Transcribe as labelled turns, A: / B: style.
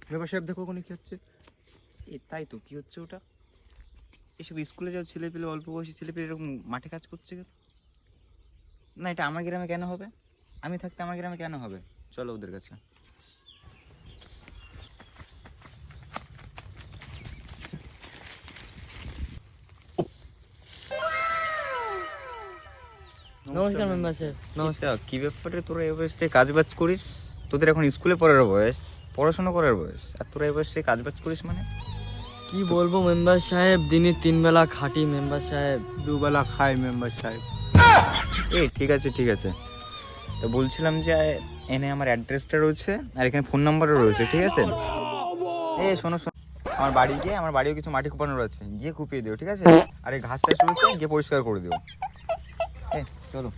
A: Member সাহেব দেখো ওখানে কি হচ্ছে। তাই তো, কি হচ্ছে ওটা? এসব স্কুলে যাও ছেলে পেলে, অল্প বয়সী ছেলে পেলে এরকম মাঠে কাজ করছে কেন? না, এটা আমার গ্রামে কেন হবে? আমি থাকতে আমার গ্রামে কেন হবে? চলো ওদের কাছে।
B: নমস্কার মেম্বার সাহেব।
A: নমস্কার। কি ব্যাপারে তোরা এই বয়স থেকে কাজ বাজ করিস? তোদের এখন স্কুলে পড়ার বয়স, পড়াশোনা করার বয়স, আর তোরা এই বয়স থেকে কাজ বাজ করিস মানে?
B: কি বলবো মেম্বার সাহেব, দিনে 3 বেলা খাটি মেম্বার সাহেব।
C: 2 বেলা খাই মেম্বার সাহেব।
A: ঠিক আছে ঠিক আছে, তো বলছিলাম যে এনে আমার অ্যাড্রেসটা রয়েছে আর এখানে ফোন নাম্বারও রয়েছে, ঠিক আছে? শোনো শোনো, আমার বাড়িও কিছু মাটি কোপানোর আছে, গিয়ে কুপিয়ে দিও, ঠিক আছে? আর এই ঘাস টাস রয়েছে, গিয়ে পরিষ্কার করে দিও। চলো।